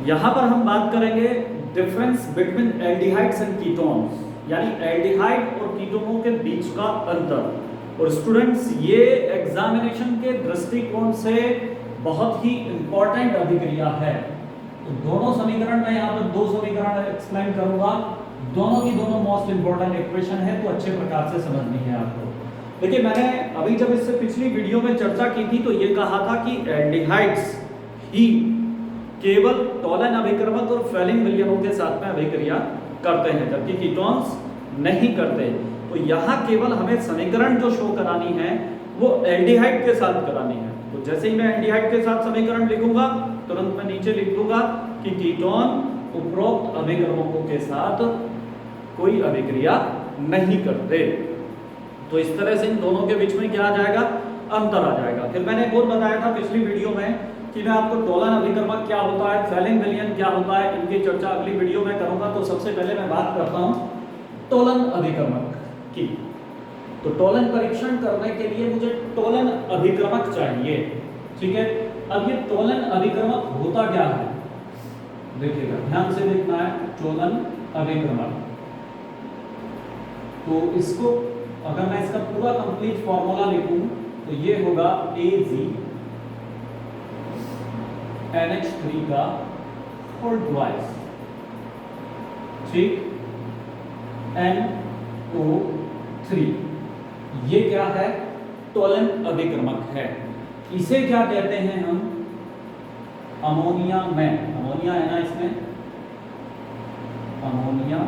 यहाँ पर हम बात करेंगे difference between aldehydes and ketones, यानी एल्डिहाइड और कीटोनों के बीच का अंतर। और स्टूडेंट्स, ये एग्जामिनेशन के दृष्टिकोण से बहुत ही इंपॉर्टेंट अभिक्रिया है। तो दोनों समीकरण मैं यहाँ पर दो समीकरण एक्सप्लेन करूंगा, दोनों की दोनों मोस्ट इंपॉर्टेंट इक्वेशन है, तो अच्छे प्रकार से समझनी है आपको। देखिए, मैंने अभी जब इससे पिछली वीडियो में चर्चा की थी तो ये कहा था कि एल्डिहाइड्स ही केवल टॉलन अभिक्रमक और फेलिंग विलयनों के साथ में अभिक्रिया करते हैं, जबकि कीटोन्स नहीं करते। तो यहाँ केवल हमें समीकरण जो शो करानी है वो एल्डिहाइड के साथ करानी है। तो जैसे ही मैं एल्डिहाइड के साथ समीकरण लिखूंगा, तुरंत मैं नीचे लिख दूंगा कि कीटोन उपरोक्त अभिक्रमकों के साथ कोई अभिक्रिया नहीं करते। तो इस तरह से इन दोनों के बीच में क्या आ जाएगा, अंतर आ जाएगा। फिर मैंने एक और बताया था पिछली वीडियो में कि मैं आपको टॉलन अभिक्रमक क्या होता है, फेलिंग विलयन क्या होता है, इनकी चर्चा अगली वीडियो में करूंगा। तो सबसे पहले मैं बात करता हूं टॉलन अभिक्रमक की। तो टॉलन परीक्षण करने के लिए मुझे टॉलन अभिक्रमक चाहिए, ठीक है। अब ये टॉलन अभिक्रमक होता क्या है, देखिएगा, ध्यान से देखना है। टॉलन अभिक्रमक, तो इसको अगर मैं इसका पूरा कंप्लीट फॉर्मूला लिखूं तो ये होगा AgNH3 का होल ट्वाइस, ठीक, NO3। ये क्या है, टॉलन अभिक्रमक है। इसे क्या कहते हैं हम, अमोनिया में, अमोनिया है ना इसमें, अमोनिया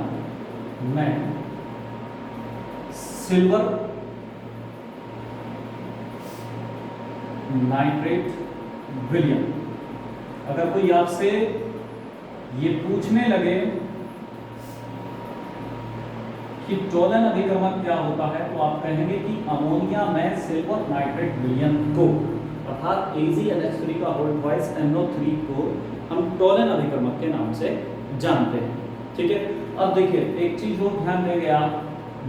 में सिल्वर नाइट्रेट विलयन। अगर कोई आपसे ये पूछने लगे कि टॉलन अभिक्रमक क्या होता है, तो आप कहेंगे कि अमोनिया में सिल्वर नाइट्रेट विलयन को, अर्थात AgNH3 का होल ट्वाइस NO3 को हम टॉलन अभिक्रमक के नाम से जानते हैं, ठीक है। अब देखिए, एक चीज और ध्यान देंगे आप,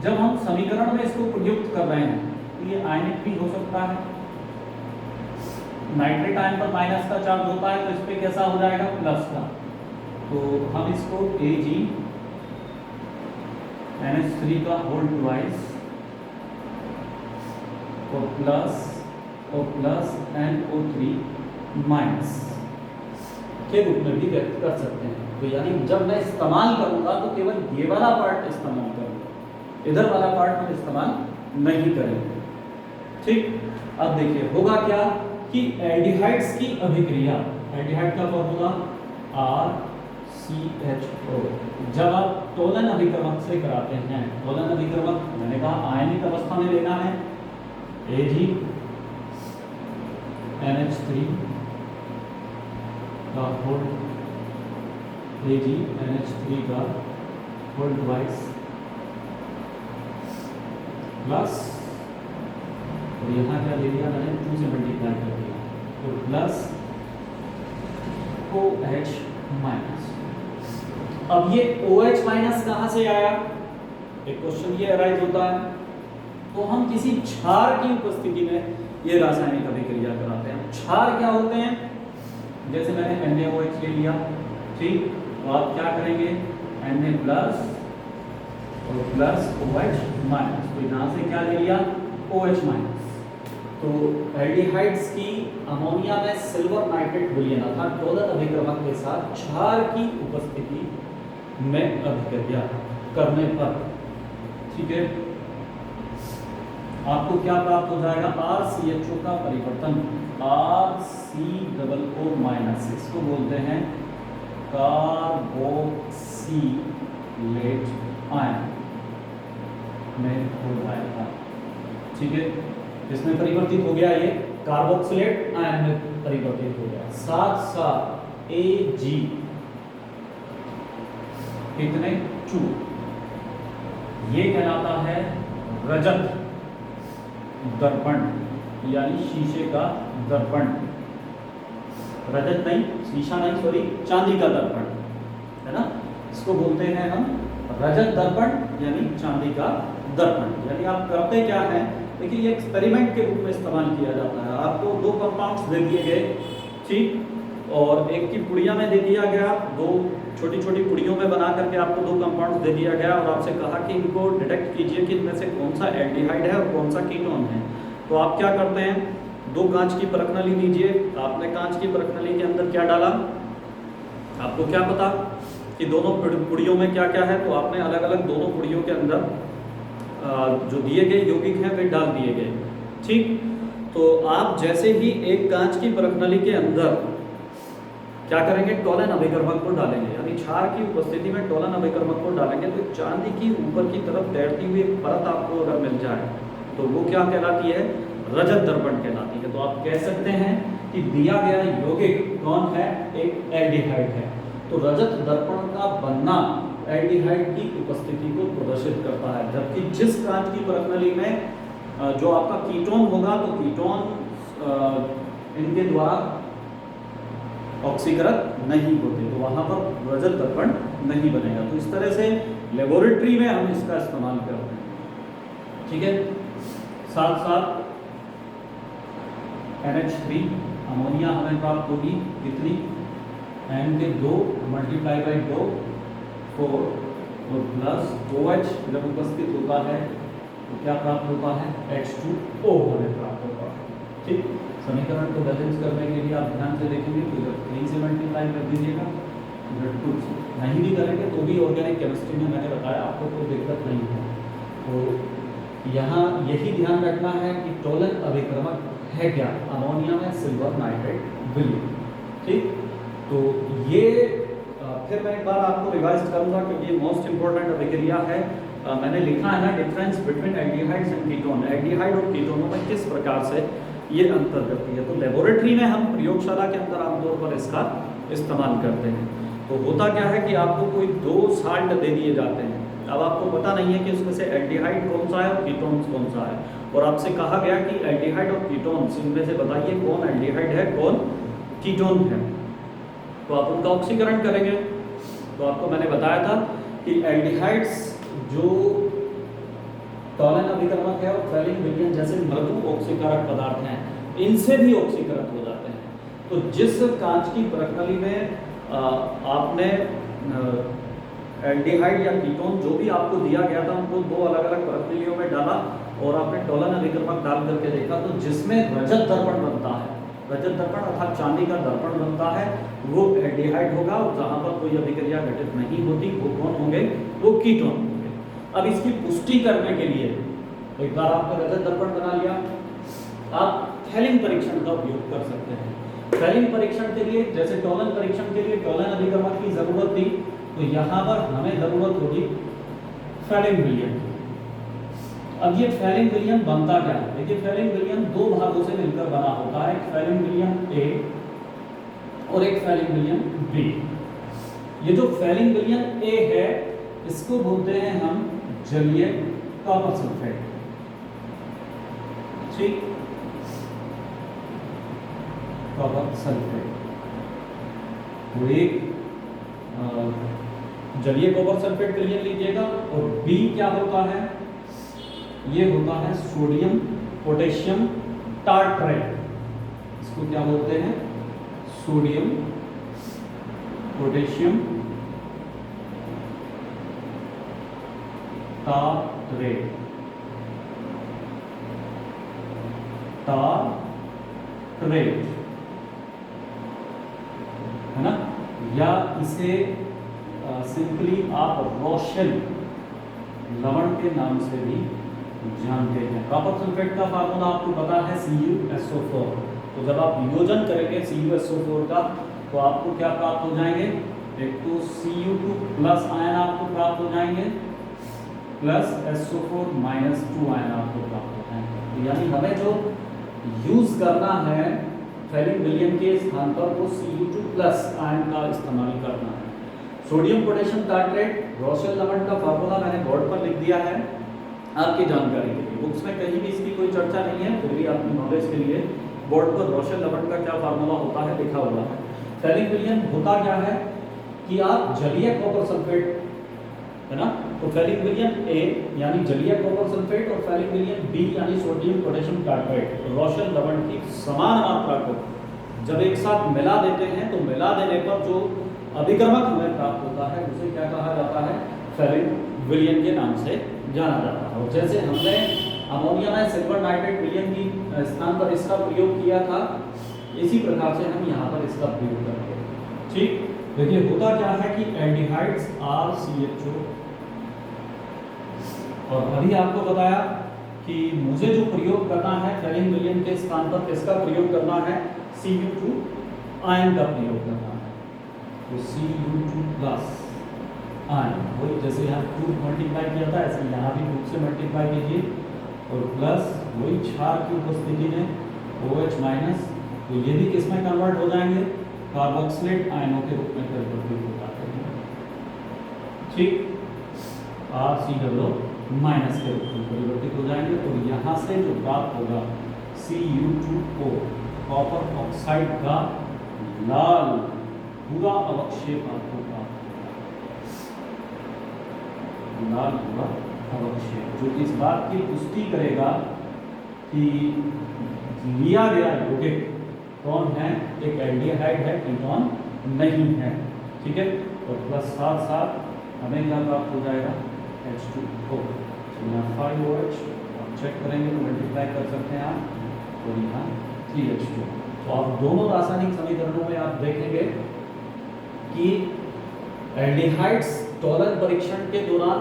जब हम समीकरण में इसको प्रयुक्त कर रहे हैं तो ये आयनिक भी हो सकता है। नाइट्रेट आयन पर माइनस का चार्ज होता है, तो इस पे कैसा हो जाएगा, प्लस का। तो हम इसको AgNH3 का होल ट्वाइस और प्लस NO3 माइनस के रूप में भी व्यक्त कर सकते हैं। तो यानी जब मैं इस्तेमाल करूंगा तो केवल ये वाला पार्ट इस्तेमाल करूंगा, इधर वाला पार्ट हम इस्तेमाल नहीं करेंगे, ठीक। अब देखिए होगा क्या कि एल्डिहाइड्स की अभिक्रिया, एल्डिहाइड का फॉर्मूला RCHO, जब आप टॉलन अभिक्रमक से कराते हैं, टॉलन अभिक्रमक मैंने कहा आयनिक अवस्था में लेना है, AgNH3 का होल ट्वाइस प्लस, और यहाँ क्या ले लिया मैंने, 2 से मल्टीप्लाई कर दिया, तो प्लस OH माइनस। अब ये OH माइनस कहाँ से आया, एक क्वेश्चन ये अराइज होता है। तो हम किसी क्षार की उपस्थिति में ये रासायनिक अभिक्रिया कराते हैं। क्षार क्या होते हैं, जैसे मैंने NaOH ले लिया, ठीक, तो आप क्या करेंगे, Na प्लस और प्लस OH माइनस, तो यहाँ से क्या ले लिया, OH माइनस। तो एल्डिहाइड्स की अमोनिया में सिल्वर नाइट्रेट विलयन अर्थात टॉलन अभिक्रमक के साथ क्षार की उपस्थिति में अभिक्रिया करने पर, ठीक है, आपको क्या प्राप्त हो जाएगा, RCHO का परिवर्तन RCOO माइनस, इसको बोलते हैं कार्बोक्सिलेट आयन में हो जाएगा, ठीक है। इसमें परिवर्तित हो गया, ये कार्बोक्सिलेट आयन में परिवर्तित हो गया। साथ साथ Ag कितने 2, ये कहलाता है रजत दर्पण, यानी शीशे का दर्पण, रजत नहीं, शीशा नहीं, सॉरी, चांदी का दर्पण है ना, इसको बोलते हैं हम रजत दर्पण यानी चांदी का दर्पण। यानी आप करते क्या है, देखिए ये एक्सपेरिमेंट के रूप में इस्तेमाल किया जाता है। आपको 2 कंपाउंड्स दे दिए गए, ठीक, और एक की पुड़िया में दे दिया गया, दो छोटी छोटी पुड़ियों में बना करके आपको दो कंपाउंड्स दे दिया गया और आपसे कहा कि इनको डिटेक्ट कीजिए कि इनमें से कौन सा एल्डिहाइड है और कौन सा कीटोन है। तो आप क्या करते हैं, दो कांच की परखनली लीजिए। आपने कांच की परखनली के अंदर क्या डाला, आपको क्या पता कि दोनों पुड़ियों में क्या क्या है, तो आपने अलग अलग दोनों पुड़ियों के अंदर जो दिए गए यौगिक हैं वे डाल दिए गए। ठीक, तो आप जैसे ही एक कांच की परखनली के अंदर क्या करेंगे, टोलन अभिकर्मक को डालेंगे, यानी क्षार की उपस्थिति में टोलन अभिकर्मक को डालेंगे, तो चांदी की ऊपर की तरफ तैरती हुई एक परत आपको अगर मिल जाए तो वो क्या कहलाती है, रजत दर्पण कहलाती है। तो आप कह सकते हैं कि दिया गया यौगिक कौन है, एक एल्डिहाइड है। तो रजत दर्पण का बनना एल्डिहाइड की उपस्थिति को प्रदर्शित करता है, जबकि जिस कांच की परखनली में जो आपका कीटोन होगा, तो कीटोन इनके द्वारा ऑक्सीकृत नहीं होते, तो वहां पर रजत दर्पण नहीं बनेगा। तो इस तरह से लेबोरेटरी में हम इसका इस्तेमाल करते हैं। ठीक है, साथ साथ NH3 अमोनिया हमें प्राप्त होगी कितनी, N के 2 मल्टीप्लाई बाई 2 4 और प्लस OH जब उपस्थित होता है तो क्या प्राप्त होता है, H2O हमें प्राप्त होता है। ठीक, समीकरण को बैलेंस करने के लिए आप ध्यान से देखेंगे तो जब 3 से मल्टीप्लाई कर दीजिएगा, जब कुछ नहीं भी करेंगे तो भी ऑर्गेनिक केमिस्ट्री में मैंने बताया आपको कोई दिक्कत नहीं है। तो यहाँ यही ध्यान रखना है कि टोलन अभिक्रमक है क्या, अमोनिया में सिल्वर नाइट्रेट विलियम। ठीक, तो ये फिर मैं एक बार आपको रिवाइज करूंगा क्योंकि ये मोस्ट इंपॉर्टेंट अभिक्रिया है। मैंने लिखा है ना, difference between aldehydes and ketone, aldehyde और कीटोनों में किस प्रकार से ये अंतर करती है। तो लेबोरेटरी में हम प्रयोगशाला के अंदर आमतौर पर इसका इस्तेमाल करते हैं। तो होता क्या है कि आपको कोई दो साल्ट दे दिए जाते हैं, अब आपको पता नहीं है कि उसमें से एल्डिहाइड कौन सा है और कीटोन्स कौन सा है, और आपसे कहा गया कि एल्डिहाइड और कीटोन्स इनमें से बताइए कौन एल्डिहाइड है कौन कीटोन है। तो आप उनका ऑक्सीकरण करेंगे। तो आपको मैंने बताया था कि एल्डिहाइड्स जो टोलन अभिकर्मक है और फेलिक विलयन जैसे मृदु ऑक्सीकारक पदार्थ हैं, इनसे भी ऑक्सीकृत हो जाते हैं। तो जिस कांच की परखनली में आपने एल्डिहाइड या कीटोन जो भी आपको दिया गया था उनको दो अलग अलग परखनलियों में डाला और आपने टोलन अभिकर्मक डाल करके देखा, तो जिसमें रजत दर्पण बनता है, रजत दर्पण अर्थात चांदी का दर्पण बनता है, वो एल्डिहाइड होगा, और जहां पर कोई अभिक्रिया घटित नहीं होती वो कौन होंगे, वो कीटोन होंगे। अब इसकी पुष्टि करने के लिए एक बार आपने रजत दर्पण बना लिया, आप फेलिंग परीक्षण का उपयोग कर सकते हैं। फेलिंग परीक्षण के लिए जैसे टोलन परीक्षण के लिए टोलन अभिकर्मक की जरूरत थी, तो यहाँ पर हमें जरूरत होगी फेलिंग विलयन की। अब ये फेलिंग विलयन बनता क्या है, देखिए फेलिंग विलयन दो भागों से मिलकर बना होता है, एक फेलिंग विलयन A और एक फेलिंग विलयन B। ये जो फेलिंग विलयन A है इसको बोलते हैं हम जलीय कॉपर सल्फेट। ठीक, कॉपर सल्फेट, तो एक जलीय कॉपर सल्फेट विलयन लीजिएगा, और B क्या होता है, ये होता है सोडियम पोटेशियम टार्ट्रेट। इसको क्या बोलते हैं, सोडियम पोटेशियम टार्ट्रेट, टार्ट्रेट है ना, या इसे सिंपली आप रोशेल लवण के नाम से भी जानते हैं। कॉपर सल्फेट का फार्मूला आपको पता है CuSO4। तो जब आप वियोजन करेंगे CuSO4 का तो आपको क्या प्राप्त हो जाएंगे, एक तो Cu2 प्लस आयन आपको प्राप्त हो जाएंगे, प्लस SO4 माइनस 2 आयन आपको प्राप्त हो जाएंगे। तो यानी हमें जो यूज करना है फेलिंग विलयन के स्थान पर वो Cu2 प्लस आयन का इस्तेमाल करना है। सोडियम पोटेशियम टार्ट्रेट, रोशेल लवण का फार्मूला मैंने बोर्ड पर लिख दिया है आपकी जानकारी के लिए, बुक्स में कहीं भी इसकी कोई चर्चा नहीं है, फिर भी आपकी नॉलेज के लिए बोर्ड पर रोशेल लवण का क्या फार्मूला होता है लिखा हुआ है। फेलिंग विलयन होता क्या है कि आप जलीय कॉपर सल्फेट है ना, तो फेलिंग विलयन A यानी जलीय कॉपर सल्फेट और फेलिंग विलयन B यानी सोडियम पोटेशियम टार्ट्रेट रोशेल लवण की समान मात्रा को जब एक साथ मिला देते हैं तो मिला देने पर जो अभिक्रमक हमें प्राप्त होता है उसे क्या कहा जाता है, फेरिक विलयन के नाम से जाना जाता है। और जैसे हमने अमोनिया में सिल्वर नाइट्रेट विलयन की स्थान पर इसका प्रयोग किया था, इसी प्रकार से हम यहाँ पर इसका प्रयोग करेंगे। ठीक, देखिए होता क्या है कि एल्डिहाइड्स RCHO, और अभी आपको बताया कि मुझे जो प्रयोग करना है फेरिक विलयन के स्थान पर किसका प्रयोग करना है, Cu2 आयन का प्रयोग करना है। तो Cu2 प्लस आयन, वही जैसे यहाँ 2 मल्टीप्लाई किया था ऐसे यहाँ भी 2 से मल्टीप्लाई कीजिए, और प्लस वही क्षार की उपस्थिति में OH माइनस, तो ये भी किस में कन्वर्ट हो जाएंगे, कार्बोक्सिलेट आयनों के रूप में परिवर्तित हो जाते हैं। ठीक, RCOO माइनस के रूप में परिवर्तित हो जाएंगे, और यहाँ से जो प्राप्त होगा Cu2O कॉपर ऑक्साइड का लाल पूरा अवक्षेप आपको प्राप्त होगा, लाल पूरा अवक्षेप, जो इस बात की पुष्टि करेगा कि लिया गया यौगिक कौन है, एक एल्डिहाइड है, कीटोन नहीं है। ठीक है, और प्लस साथ साथ हमें क्या प्राप्त हो जाएगा, H2O, तो यहाँ 5OH आप चेक करेंगे तो मल्टीप्लाई कर सकते हैं आप, और यहाँ 3H2। तो आप दोनों रासायनिक समीकरणों में आप देखेंगे कि एल्डिहाइड्स टॉलन परीक्षण के दौरान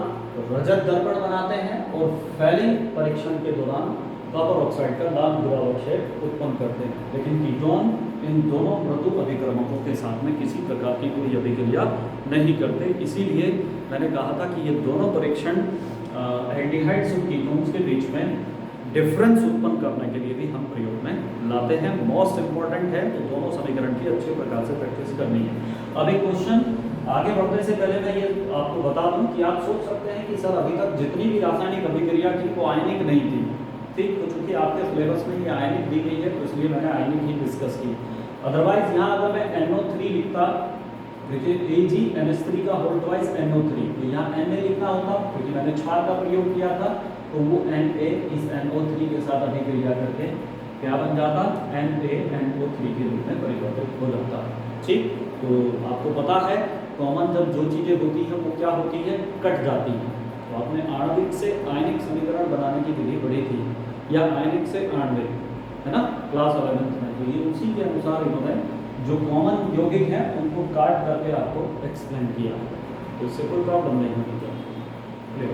रजत दर्पण बनाते हैं और फेलिंग परीक्षण के दौरान कॉपर ऑक्साइड का लाल भूरा अवक्षेप उत्पन्न करते हैं, लेकिन कीटोन इन दोनों मृदु अभिक्रमकों के साथ में किसी प्रकार की कोई अभिक्रिया नहीं करते। इसीलिए मैंने कहा था कि ये दोनों परीक्षण एल्डिहाइड्स और कीटोन्स के बीच में डिफरेंस उत्पन्न करने के लिए भी हम प्रयोग में लाते हैं। मोस्ट इंपॉर्टेंट है, तो दोनों समीकरण की अच्छे प्रकार से प्रैक्टिस करनी है। अब एक क्वेश्चन आगे बढ़ने से पहले मैं ये आपको बता दूं कि आप सोच सकते हैं कि सर अभी तक जितनी भी रासायनिक अभिक्रिया थी वो आयनिक नहीं थी। ठीक, तो चूंकि आपके सिलेबस में ये आयनिक दी गई है तो इसलिए मैंने आयनिक ही डिस्कस की। अदरवाइज यहाँ अगर मैं NO3 लिखता, देखिए AgNH3 का होल ट्वाइस NO3, तो यहाँ Na लिखना होता, क्योंकि मैंने क्षार का प्रयोग किया था, तो वो Na इस NO3 के साथ अभिक्रिया करके क्या बन जाता, NaNO3 के रूप में परिवर्तित हो जाता। ठीक, तो आपको पता है कॉमन जब जो चीज़ें होती हैं वो क्या होती है, कट जाती हैं। तो आपने आणविक से आयनिक समीकरण बनाने की विधि पढ़ी थी, या आयनिक से आणविक, है ना, क्लास 11 में। तो ये उसी के अनुसार इन्होंने जो कॉमन यौगिक हैं उनको काट करके आपको एक्सप्लेन किया, तो इससे कोई प्रॉब्लम नहीं होनी चाहिए।